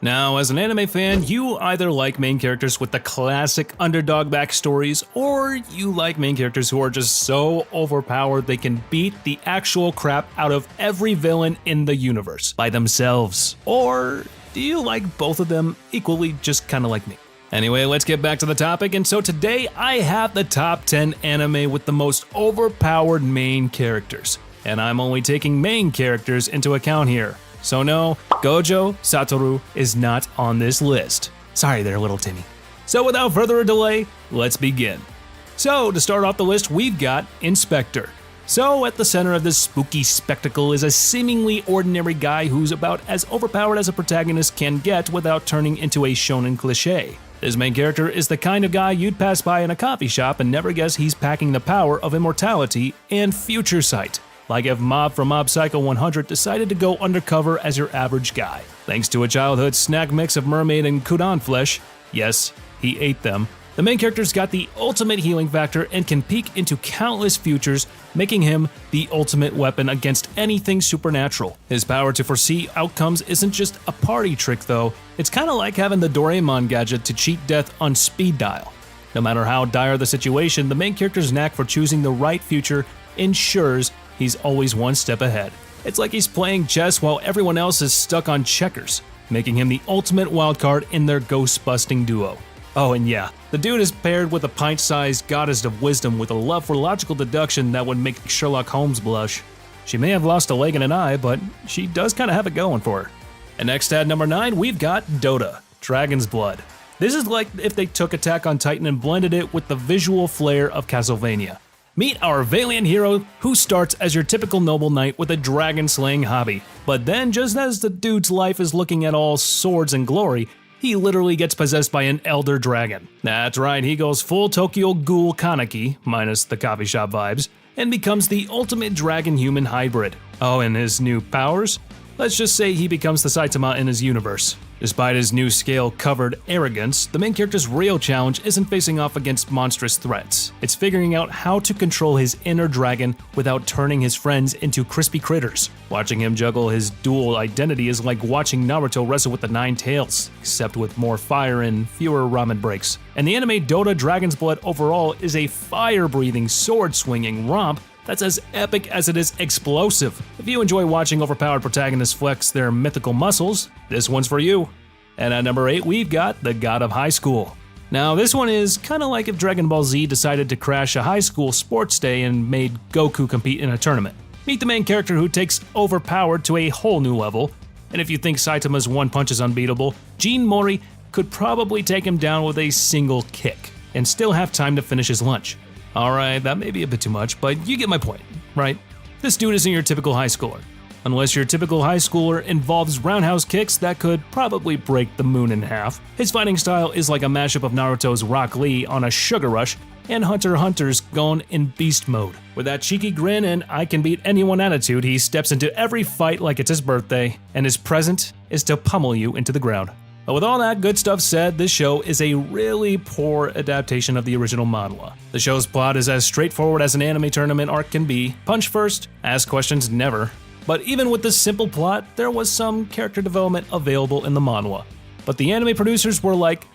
Now, as an anime fan, you either like main characters with the classic underdog backstories, or you like main characters who are just so overpowered they can beat the actual crap out of every villain in the universe by themselves. Or do you like both of them equally, just kinda like me? Anyway, let's get back to the topic, and so today I have the top 10 anime with the most overpowered main characters. And I'm only taking main characters into account here. So no, Gojo Satoru is not on this list. Sorry there, little Timmy. So without further delay, let's begin. So to start off the list, we've got Inspector. So at the center of this spooky spectacle is a seemingly ordinary guy who's about as overpowered as a protagonist can get without turning into a shonen cliché. This main character is the kind of guy you'd pass by in a coffee shop and never guess he's packing the power of immortality and future sight. Like if Mob from Mob Psycho 100 decided to go undercover as your average guy. Thanks to a childhood snack mix of mermaid and Kudan flesh, yes, he ate them, the main character's got the ultimate healing factor and can peek into countless futures, making him the ultimate weapon against anything supernatural. His power to foresee outcomes isn't just a party trick though, it's kinda like having the Doraemon gadget to cheat death on speed dial. No matter how dire the situation, the main character's knack for choosing the right future ensures he's always one step ahead. It's like he's playing chess while everyone else is stuck on checkers, making him the ultimate wildcard in their ghost-busting duo. Oh, and yeah, the dude is paired with a pint-sized goddess of wisdom with a love for logical deduction that would make Sherlock Holmes blush. She may have lost a leg and an eye, but she does kinda have it going for her. And next at number 9, we've got Dota, Dragon's Blood. This is like if they took Attack on Titan and blended it with the visual flair of Castlevania. Meet our valiant hero who starts as your typical noble knight with a dragon-slaying hobby, but then just as the dude's life is looking at all swords and glory, he literally gets possessed by an elder dragon. That's right, he goes full Tokyo Ghoul Kaneki, minus the coffee shop vibes, and becomes the ultimate dragon-human hybrid. Oh, and his new powers? Let's just say he becomes the Saitama in his universe. Despite his new scale-covered arrogance, the main character's real challenge isn't facing off against monstrous threats. It's figuring out how to control his inner dragon without turning his friends into crispy critters. Watching him juggle his dual identity is like watching Naruto wrestle with the Nine Tails, except with more fire and fewer ramen breaks. And the anime Dota Dragon's Blood overall is a fire-breathing, sword-swinging romp that's as epic as it is explosive. If you enjoy watching overpowered protagonists flex their mythical muscles, this one's for you. And at number 8, we've got the God of High School. Now this one is kinda like if Dragon Ball Z decided to crash a high school sports day and made Goku compete in a tournament. Meet the main character who takes Overpowered to a whole new level, and if you think Saitama's one punch is unbeatable, Jin Mori could probably take him down with a single kick, and still have time to finish his lunch. Alright, that may be a bit too much, but you get my point, right? This dude isn't your typical high schooler. Unless your typical high schooler involves roundhouse kicks that could probably break the moon in half. His fighting style is like a mashup of Naruto's Rock Lee on a sugar rush and Hunter x Hunter's gone in beast mode. With that cheeky grin and I can beat anyone attitude, he steps into every fight like it's his birthday, and his present is to pummel you into the ground. But with all that good stuff said, this show is a really poor adaptation of the original manhwa. The show's plot is as straightforward as an anime tournament arc can be. Punch first, ask questions never. But even with this simple plot, there was some character development available in the manhwa. But the anime producers were like,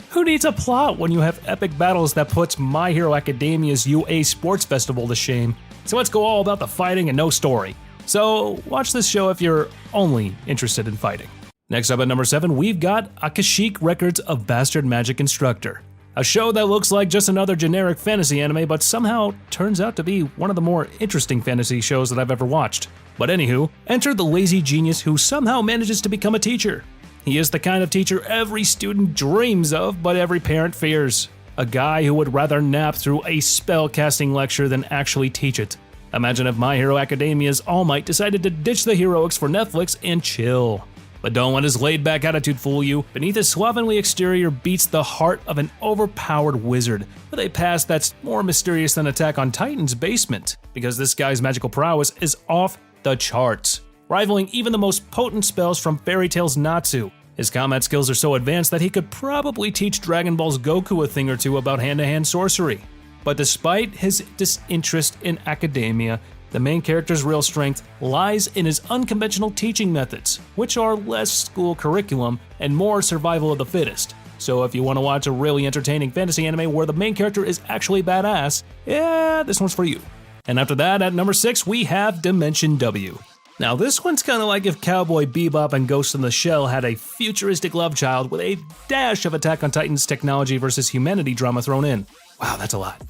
who needs a plot when you have epic battles that puts My Hero Academia's UA Sports Festival to shame? So let's go all about the fighting and no story. So watch this show if you're only interested in fighting. Next up at number 7, we've got Akashic Records of Bastard Magic Instructor. A show that looks like just another generic fantasy anime, but somehow turns out to be one of the more interesting fantasy shows that I've ever watched. But anywho, enter the lazy genius who somehow manages to become a teacher. He is the kind of teacher every student dreams of, but every parent fears. A guy who would rather nap through a spell-casting lecture than actually teach it. Imagine if My Hero Academia's All Might decided to ditch the heroics for Netflix and chill. But don't let his laid-back attitude fool you. Beneath his slovenly exterior beats the heart of an overpowered wizard, with a past that's more mysterious than Attack on Titan's basement, because this guy's magical prowess is off the charts, rivaling even the most potent spells from Fairy Tail's Natsu. His combat skills are so advanced that he could probably teach Dragon Ball's Goku a thing or two about hand-to-hand sorcery. But despite his disinterest in academia, The main character's real strength lies in his unconventional teaching methods, which are less school curriculum and more survival of the fittest. So if you want to watch a really entertaining fantasy anime where the main character is actually badass, yeah, this one's for you. And after that, at number 6, we have Dimension W. Now this one's kinda like if Cowboy Bebop and Ghost in the Shell had a futuristic love child with a dash of Attack on Titan's technology versus humanity drama thrown in. Wow, that's a lot.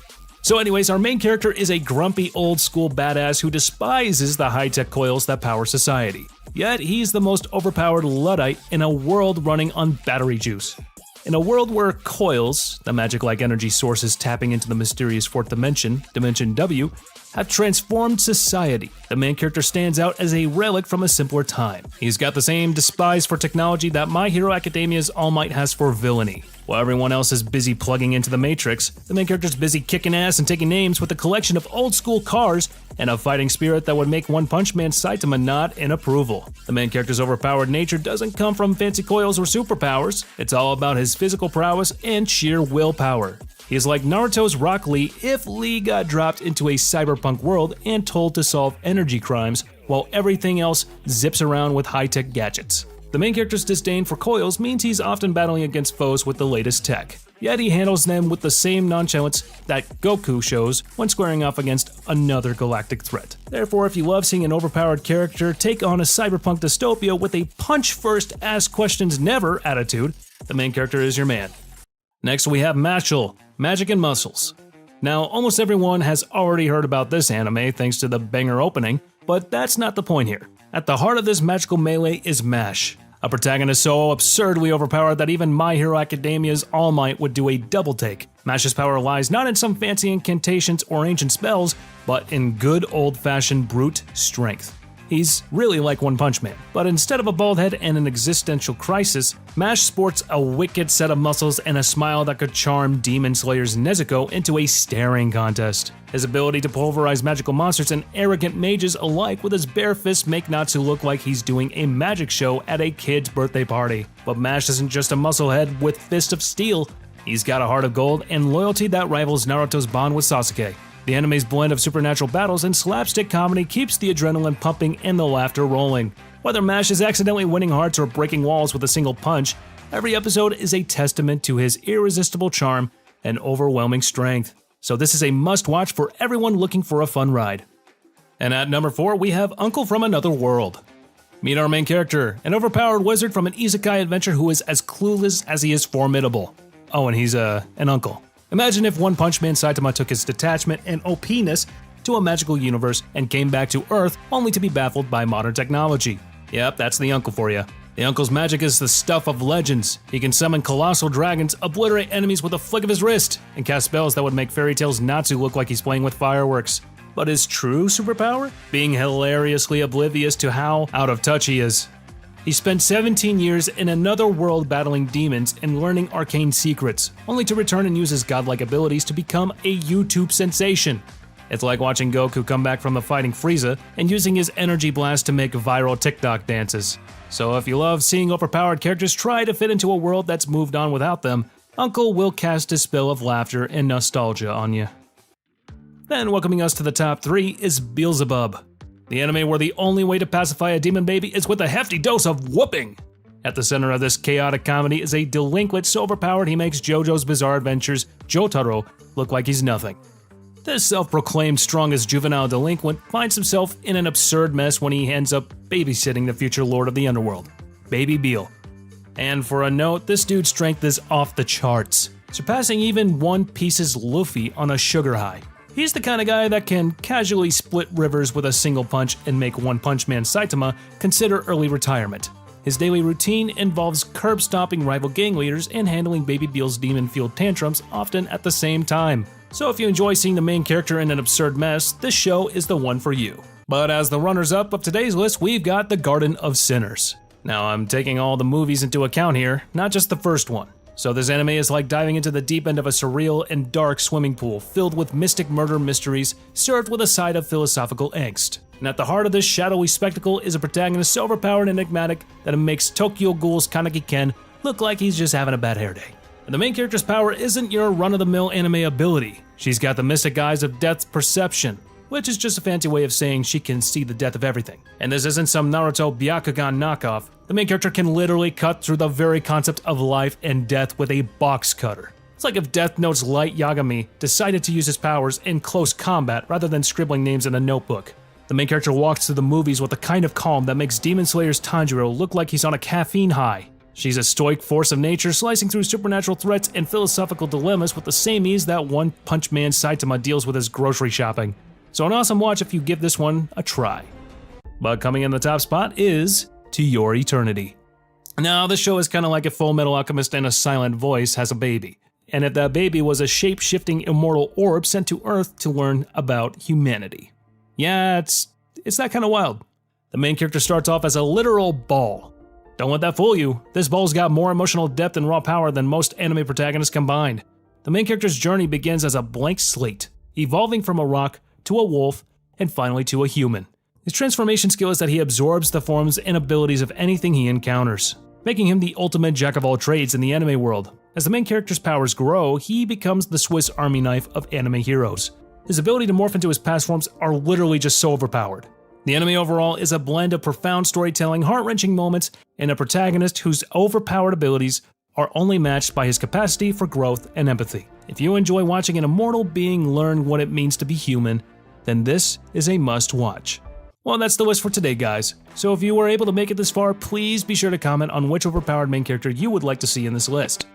So anyways, our main character is a grumpy old school badass who despises the high-tech coils that power society. Yet he's the most overpowered Luddite in a world running on battery juice. In a world where coils, the magic-like energy sources tapping into the mysterious fourth dimension, Dimension W, have transformed society, the main character stands out as a relic from a simpler time. He's got the same despise for technology that My Hero Academia's All Might has for villainy. While everyone else is busy plugging into the Matrix, the main character's busy kicking ass and taking names with a collection of old-school cars and a fighting spirit that would make One Punch Man Saitama nod in approval. The main character's overpowered nature doesn't come from fancy coils or superpowers, it's all about his physical prowess and sheer willpower. He is like Naruto's Rock Lee if Lee got dropped into a cyberpunk world and told to solve energy crimes, while everything else zips around with high-tech gadgets. The main character's disdain for coils means he's often battling against foes with the latest tech, yet he handles them with the same nonchalance that Goku shows when squaring off against another galactic threat. Therefore, if you love seeing an overpowered character take on a cyberpunk dystopia with a punch-first, ask-questions-never attitude, the main character is your man. Next we have Mashal, Magic and Muscles. Now, almost everyone has already heard about this anime thanks to the banger opening, but that's not the point here. At the heart of this magical melee is Mash, a protagonist so absurdly overpowered that even My Hero Academia's All Might would do a double take. Mash's power lies not in some fancy incantations or ancient spells, but in good old-fashioned brute strength. He's really like One Punch Man, but instead of a bald head and an existential crisis, Mash sports a wicked set of muscles and a smile that could charm Demon Slayer's Nezuko into a staring contest. His ability to pulverize magical monsters and arrogant mages alike with his bare fists make Natsu look like he's doing a magic show at a kid's birthday party. But Mash isn't just a musclehead with fists of steel, he's got a heart of gold and loyalty that rivals Naruto's bond with Sasuke. The anime's blend of supernatural battles and slapstick comedy keeps the adrenaline pumping and the laughter rolling. Whether Mash is accidentally winning hearts or breaking walls with a single punch, every episode is a testament to his irresistible charm and overwhelming strength. So this is a must-watch for everyone looking for a fun ride. And at number 4, we have Uncle from Another World. Meet our main character, an overpowered wizard from an isekai adventure who is as clueless as he is formidable. Oh, and he's an uncle. Imagine if One Punch Man Saitama took his detachment and OP-ness to a magical universe and came back to Earth only to be baffled by modern technology. Yep, that's the uncle for you. The uncle's magic is the stuff of legends. He can summon colossal dragons, obliterate enemies with a flick of his wrist, and cast spells that would make Fairy Tail's Natsu look like he's playing with fireworks. But his true superpower? Being hilariously oblivious to how out of touch he is. He spent 17 years in another world battling demons and learning arcane secrets, only to return and use his godlike abilities to become a YouTube sensation. It's like watching Goku come back from the fighting Frieza and using his energy blast to make viral TikTok dances. So if you love seeing overpowered characters try to fit into a world that's moved on without them, Uncle will cast a spell of laughter and nostalgia on you. Then welcoming us to the top 3 is Beelzebub, the anime where the only way to pacify a demon baby is with a hefty dose of whooping. At the center of this chaotic comedy is a delinquent so overpowered he makes JoJo's Bizarre Adventures Jotaro look like he's nothing. This self-proclaimed strongest juvenile delinquent finds himself in an absurd mess when he ends up babysitting the future lord of the underworld, Baby Beel. And for a note, this dude's strength is off the charts, surpassing even One Piece's Luffy on a sugar high. He's the kind of guy that can casually split rivers with a single punch and make One Punch Man Saitama consider early retirement. His daily routine involves curb-stomping rival gang leaders and handling Baby Beel's demon-fueled tantrums often at the same time. So if you enjoy seeing the main character in an absurd mess, this show is the one for you. But as the runners-up of today's list, we've got The Garden of Sinners. Now I'm taking all the movies into account here, not just the first one. So this anime is like diving into the deep end of a surreal and dark swimming pool filled with mystic murder mysteries served with a side of philosophical angst. And at the heart of this shadowy spectacle is a protagonist so overpowered and enigmatic that it makes Tokyo Ghoul's Kaneki Ken look like he's just having a bad hair day. And the main character's power isn't your run-of-the-mill anime ability. She's got the mystic eyes of depth perception, which is just a fancy way of saying she can see the death of everything. And this isn't some Naruto Byakugan knockoff. The main character can literally cut through the very concept of life and death with a box cutter. It's like if Death Note's Light Yagami decided to use his powers in close combat rather than scribbling names in a notebook. The main character walks through the movies with a kind of calm that makes Demon Slayer's Tanjiro look like he's on a caffeine high. She's a stoic force of nature, slicing through supernatural threats and philosophical dilemmas with the same ease that One Punch Man Saitama deals with his grocery shopping. So an awesome watch if you give this one a try. But coming in the top spot is To Your Eternity. Now, this show is kind of like if Full Metal Alchemist and a Silent Voice has a baby. And if that baby was a shape-shifting immortal orb sent to Earth to learn about humanity. Yeah, it's that kind of wild. The main character starts off as a literal ball. Don't let that fool you. This ball's got more emotional depth and raw power than most anime protagonists combined. The main character's journey begins as a blank slate, evolving from a rock to a wolf and finally to a human. His transformation skill is that he absorbs the forms and abilities of anything he encounters, making him the ultimate jack of all trades in the anime world. As the main character's powers grow, he becomes the Swiss Army knife of anime heroes. His ability to morph into his past forms are literally just so overpowered. The anime overall is a blend of profound storytelling, heart-wrenching moments, and a protagonist whose overpowered abilities are only matched by his capacity for growth and empathy. If you enjoy watching an immortal being learn what it means to be human, then this is a must-watch. Well, that's the list for today, guys. So if you were able to make it this far, please be sure to comment on which overpowered main character you would like to see in this list.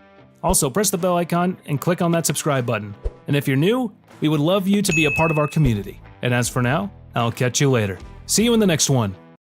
Also, press the bell icon and click on that subscribe button. And if you're new, we would love you to be a part of our community. And as for now, I'll catch you later. See you in the next one.